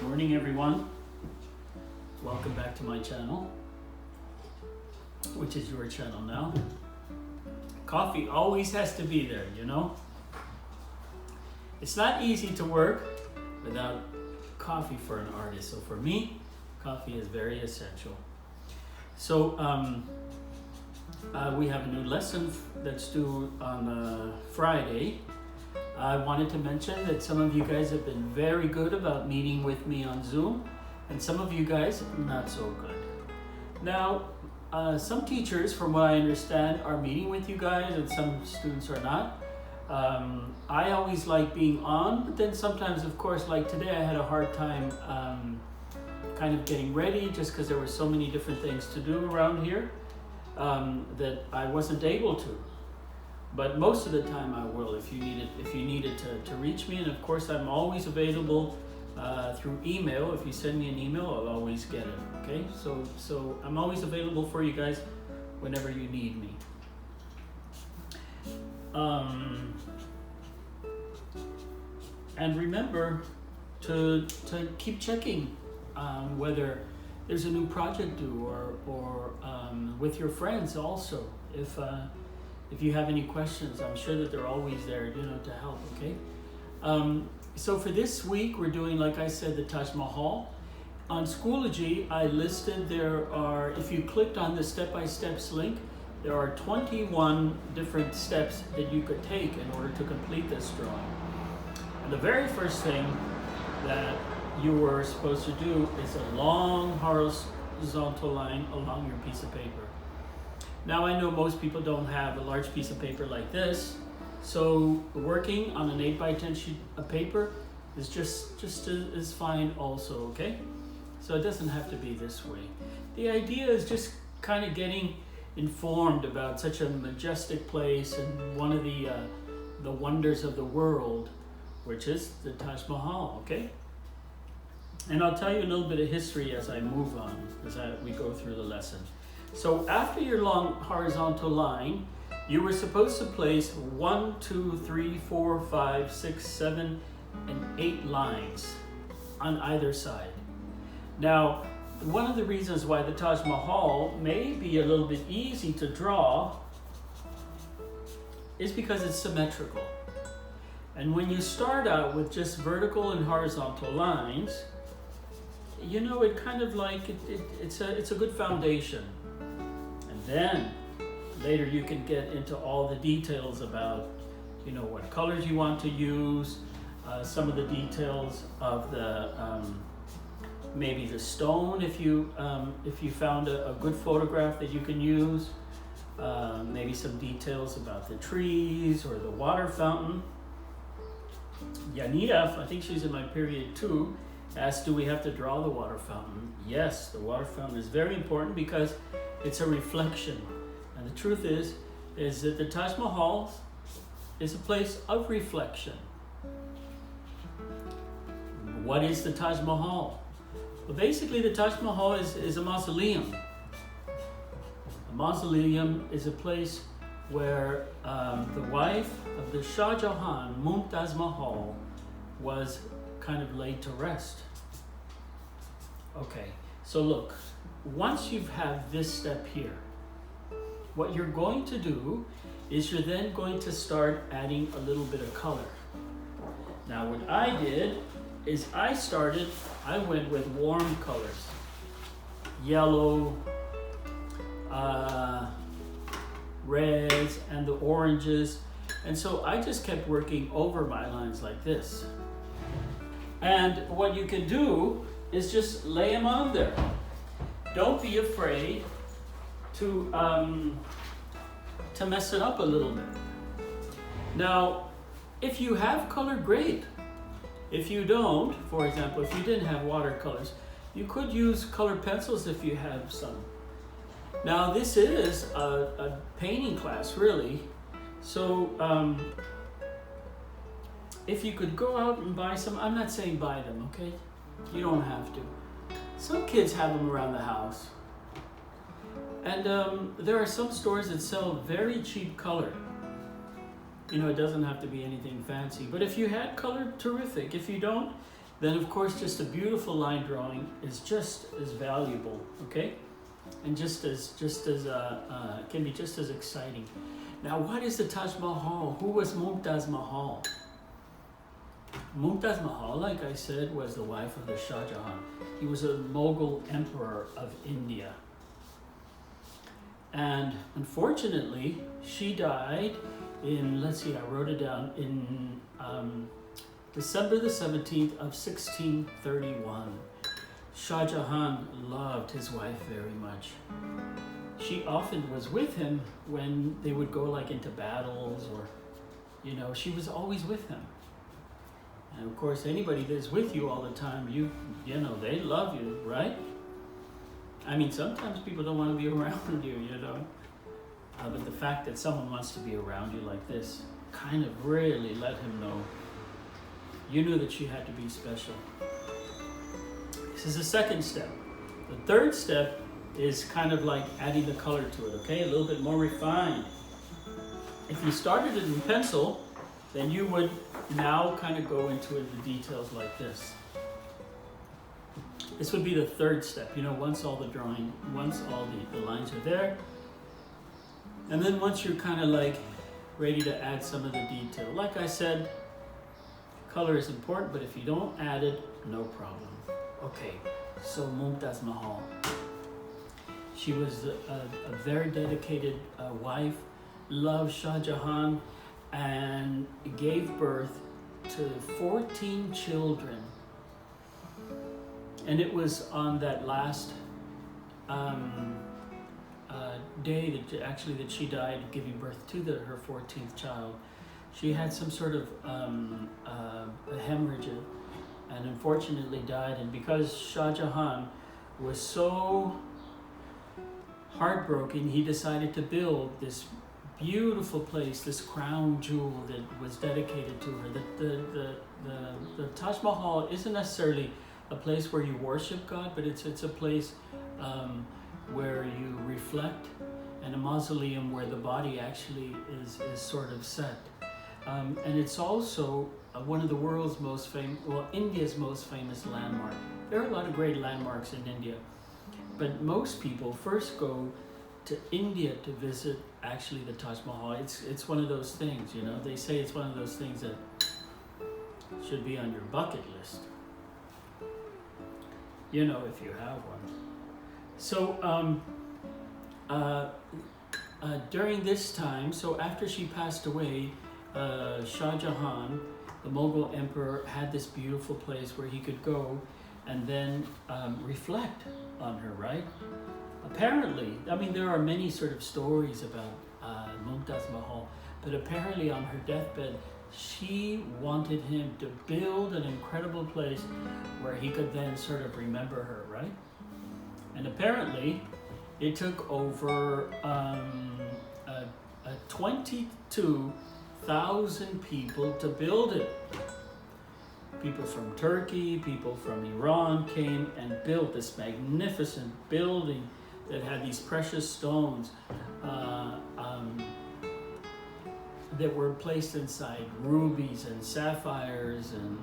Morning everyone, welcome back to my channel, which is your channel now. Coffee always has to be there, you know. It's not easy to work without coffee for an artist, so for me coffee is very essential. So we have a new lesson that's due on Friday. I wanted to mention that some of you guys have been very good about meeting with me on Zoom, and some of you guys not so good. Now, some teachers, from what I understand, are meeting with you guys, and some students are not. I always like being on, but then sometimes, of course, like today, I had a hard time kind of getting ready just because there were so many different things to do around here that I wasn't able to. But most of the time I will if you needed to reach me, and of course I'm always available through email. If you send me an email, I'll always get it. Okay, so I'm always available for you guys whenever you need me. And remember to keep checking whether there's a new project due, or with your friends also. If you have any questions, I'm sure that they're always there, you know, to help. Okay. So for this week, we're doing, like I said, the Taj Mahal. On Schoology, I listed there are, if you clicked on the step-by-steps link, there are 21 different steps that you could take in order to complete this drawing. And the very first thing that you were supposed to do is a long horizontal line along your piece of paper. Now I know most people don't have a large piece of paper like this, so working on an 8x10 sheet of paper is just as fine also, okay? So it doesn't have to be this way. The idea is just kind of getting informed about such a majestic place and one of the wonders of the world, which is the Taj Mahal, okay? And I'll tell you a little bit of history as I move on, as we go through the lesson. So after your long horizontal line, you were supposed to place 1, 2, 3, 4, 5, 6, 7, and 8 lines on either side. Now, one of the reasons why the Taj Mahal may be a little bit easy to draw is because it's symmetrical. And when you start out with just vertical and horizontal lines, you know, it kind of like, it's a good foundation. Then later you can get into all the details about, you know, what colors you want to use, some of the details of the maybe the stone if you found a good photograph that you can use, maybe some details about the trees or the water fountain. Yanira, I think she's in my period 2, asked, do we have to draw the water fountain? Yes, the water fountain is very important because it's a reflection. And the truth is that the Taj Mahal is a place of reflection. What is the Taj Mahal? Well, basically the Taj Mahal is a mausoleum. A mausoleum is a place where the wife of the Shah Jahan, Mumtaz Mahal, was kind of laid to rest. Okay, so look, once you have this step here, what you're going to do is you're then going to start adding a little bit of color. Now what I did is I went with warm colors, yellow, reds, and the oranges. And so I just kept working over my lines like this. And what you can do is just lay them on there. Don't be afraid to mess it up a little bit. Now, if you have color, great. If you don't, for example, if you didn't have watercolors, you could use colored pencils if you have some. Now, this is a painting class, really. So, if you could go out and buy some, I'm not saying buy them, okay? You don't have to. Some kids have them around the house. And there are some stores that sell very cheap color. You know, it doesn't have to be anything fancy. But if you had color, terrific. If you don't, then of course just a beautiful line drawing is just as valuable, okay? And can be just as exciting. Now, what is the Taj Mahal? Who was Mumtaz Mahal? Mumtaz Mahal, like I said, was the wife of the Shah Jahan. He was a Mughal emperor of India. And unfortunately, she died in, let's see, I wrote it down, in December the 17th of 1631. Shah Jahan loved his wife very much. She often was with him when they would go like into battles, or, you know, she was always with him. And of course, anybody that's with you all the time, you know, they love you, right? I mean, sometimes people don't want to be around you, you know. But the fact that someone wants to be around you like this kind of really let him know you knew that she had to be special. This is the second step. The third step is kind of like adding the color to it, okay? A little bit more refined. If you started it in pencil, then you would now kind of go into the details like this. This would be the third step, you know, once all the lines are there. And then once you're kind of like ready to add some of the detail. Like I said, color is important, but if you don't add it, no problem. Okay, so Mumtaz Mahal. She was a very dedicated wife, loved Shah Jahan, and gave birth to 14 children. And it was on that last day that she died, giving birth to her 14th child. She had some sort of a hemorrhage and unfortunately died. And because Shah Jahan was so heartbroken, he decided to build this beautiful place, this crown jewel that was dedicated to her. The Taj Mahal isn't necessarily a place where you worship God, but it's a place where you reflect, and a mausoleum where the body actually is sort of set. And it's also one of the world's most famous, India's most famous landmark. There are a lot of great landmarks in India, but most people first go to India to visit actually the Taj Mahal. It's one of those things, you know. They say it's one of those things that should be on your bucket list, you know, if you have one. So during this time, so after she passed away, Shah Jahan, the Mughal emperor, had this beautiful place where he could go and then reflect on her, right? Apparently, I mean, there are many sort of stories about Mumtaz Mahal, but apparently on her deathbed, she wanted him to build an incredible place where he could then sort of remember her, right? And apparently, it took over 22,000 people to build it. People from Turkey, people from Iran came and built this magnificent building that had these precious stones that were placed inside rubies and sapphires and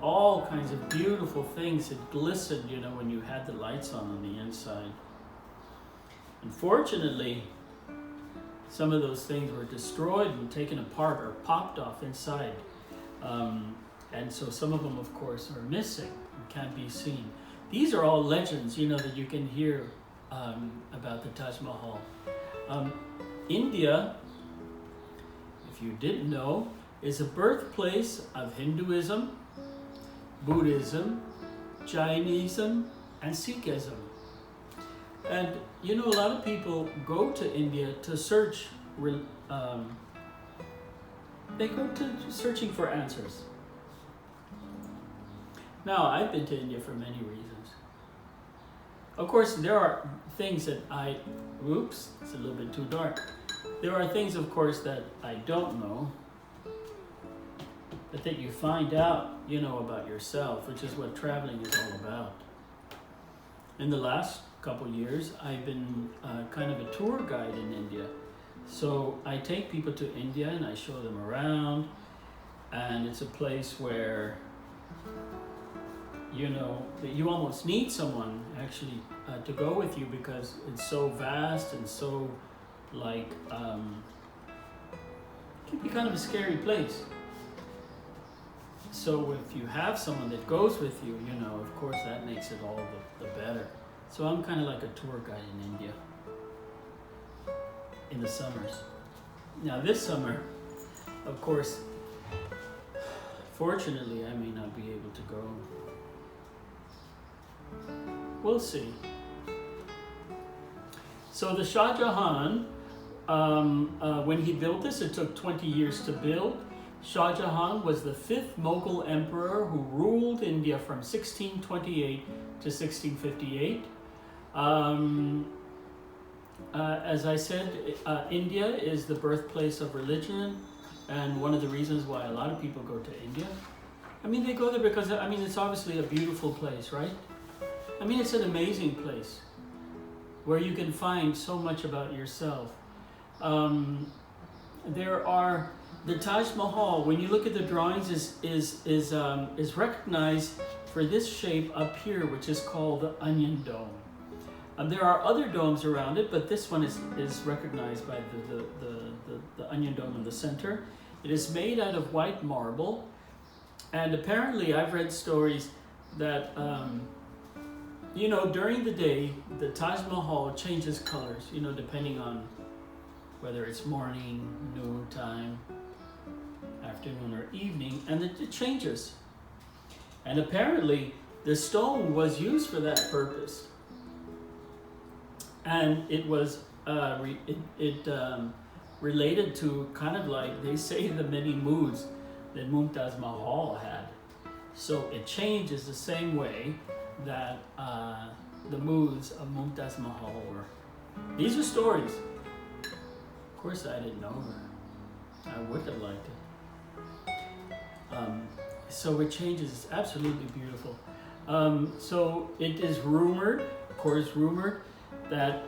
all kinds of beautiful things that glistened, you know, when you had the lights on the inside. Unfortunately, some of those things were destroyed and taken apart or popped off inside. And so some of them, of course, are missing and can't be seen. These are all legends, you know, that you can hear about the Taj Mahal. India, if you didn't know, is a birthplace of Hinduism, Buddhism, Jainism, and Sikhism. And you know, a lot of people go to India to search, they go to searching for answers. Now, I've been to India for many reasons. Of course, there are things that oops, it's a little bit too dark. There are things, of course, that I don't know, but that you find out, you know, about yourself, which is what traveling is all about. In the last couple years, I've been kind of a tour guide in India. So I take people to India and I show them around, and it's a place where you know, that you almost need someone actually to go with you because it's so vast and so like can be kind of a scary place. So if you have someone that goes with you, you know, of course that makes it all the better. So I'm kind of like a tour guide in India in the summers. Now this summer, of course, fortunately I may not be able to go. We'll see. So the Shah Jahan, when he built this, it took 20 years to build. Shah Jahan was the 5th Mughal emperor who ruled India from 1628 to 1658. As I said, India is the birthplace of religion, and one of the reasons why a lot of people go to India. I mean, they go there because, I mean, it's obviously a beautiful place, right? I mean, it's an amazing place where you can find so much about yourself. There are the Taj Mahal. When you look at the drawings, is recognized for this shape up here, which is called the onion dome. There are other domes around it, but this one is recognized by the onion dome in the center. It is made out of white marble, and apparently I've read stories that you know, during the day, the Taj Mahal changes colors, you know, depending on whether it's morning, noon time, afternoon, or evening, and it changes. And apparently, the stone was used for that purpose. And it was related to kind of like, they say, the many moods that Mumtaz Mahal had. So it changes the same way that the moods of Mumtaz Mahal were. These are stories. Of course, I didn't know her. I would have liked it. So it changes. It's absolutely beautiful. So it is rumored, of course, that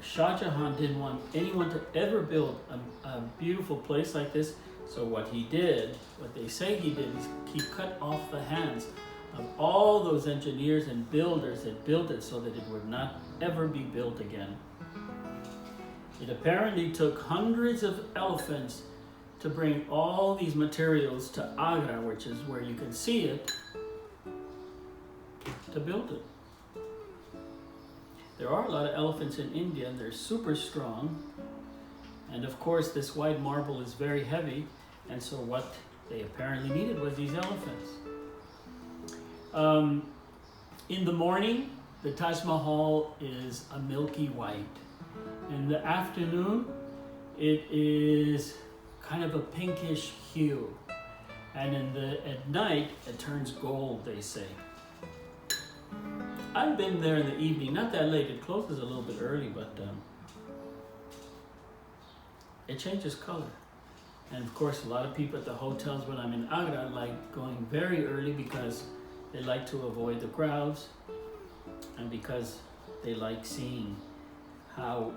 Shah Jahan didn't want anyone to ever build a beautiful place like this. So what he did, what they say he did, is he cut off the hands of all those engineers and builders that built it so that it would not ever be built again. It apparently took hundreds of elephants to bring all these materials to Agra, which is where you can see it, to build it. There are a lot of elephants in India, and they're super strong. And of course, this white marble is very heavy, and so what they apparently needed was these elephants. In the morning, the Taj Mahal is a milky white. In the afternoon, it is kind of a pinkish hue. And at night, it turns gold, they say. I've been there in the evening, not that late. It closes a little bit early, but it changes color. And of course, a lot of people at the hotels when I'm in Agra like going very early because they like to avoid the crowds and because they like seeing how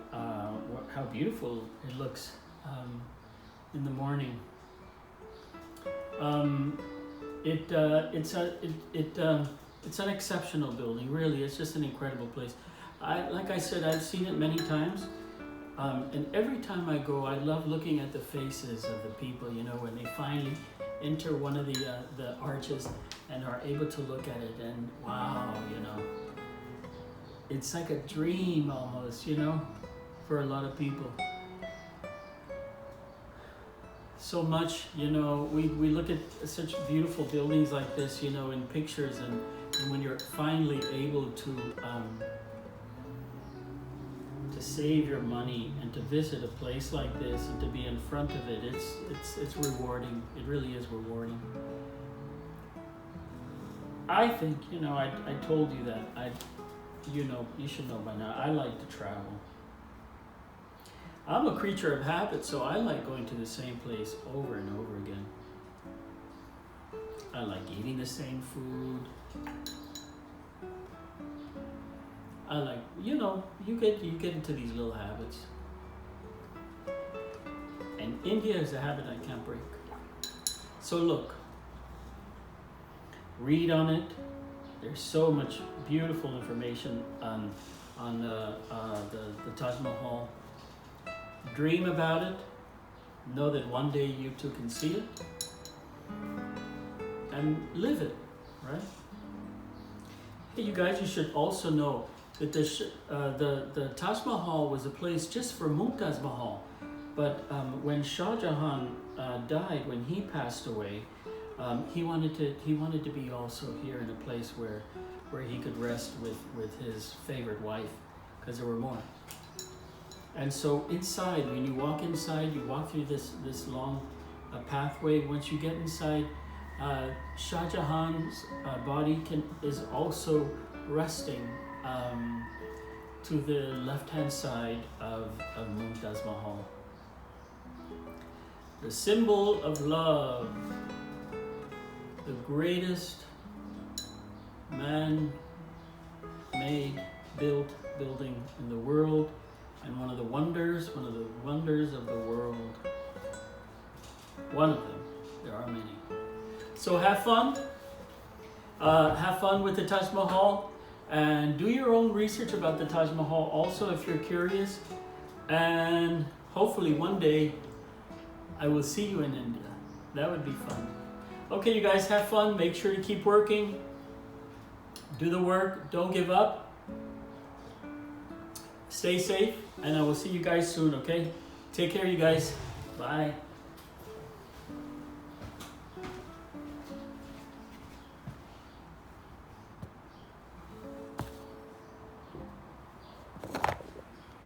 beautiful it looks in the morning. It's an exceptional building, really. It's just an incredible place. Like I said, I've seen it many times. And every time I go, I love looking at the faces of the people, you know, when they finally enter one of the arches and are able to look at it, and wow, you know. It's like a dream almost, you know, for a lot of people. So much, you know, we look at such beautiful buildings like this, you know, in pictures, and when you're finally able to save your money and to visit a place like this and to be in front of it, it's rewarding. It really is rewarding. I think, you know, I told you that you know, you should know by now, I like to travel. I'm a creature of habit, so I like going to the same place over and over again. I like eating the same food. I like, you know, you get into these little habits. And India is a habit I can't break. So look, read on it, There's so much beautiful information on the Taj Mahal. Dream about it. Know that one day you too can see it. And live it, right? Hey, you guys, you should also know that the Taj Mahal was a place just for Mumtaz Mahal. But when Shah Jahan died, when he passed away, he wanted to be also here in a place where he could rest with his favorite wife, because there were more. And so inside, when you walk inside, you walk through this long pathway. Once you get inside, Shah Jahan's body is also resting to the left-hand side of Mumtaz Mahal. The symbol of love, the greatest man-made building in the world, and one of the wonders of the world. One of them. There are many. So have fun. Have fun with the Taj Mahal, and do your own research about the Taj Mahal also if you're curious. And hopefully one day I will see you in India. That would be fun. Okay, you guys, have fun. Make sure to keep working. Do the work. Don't give up. Stay safe, and I will see you guys soon, okay? Take care, you guys. Bye.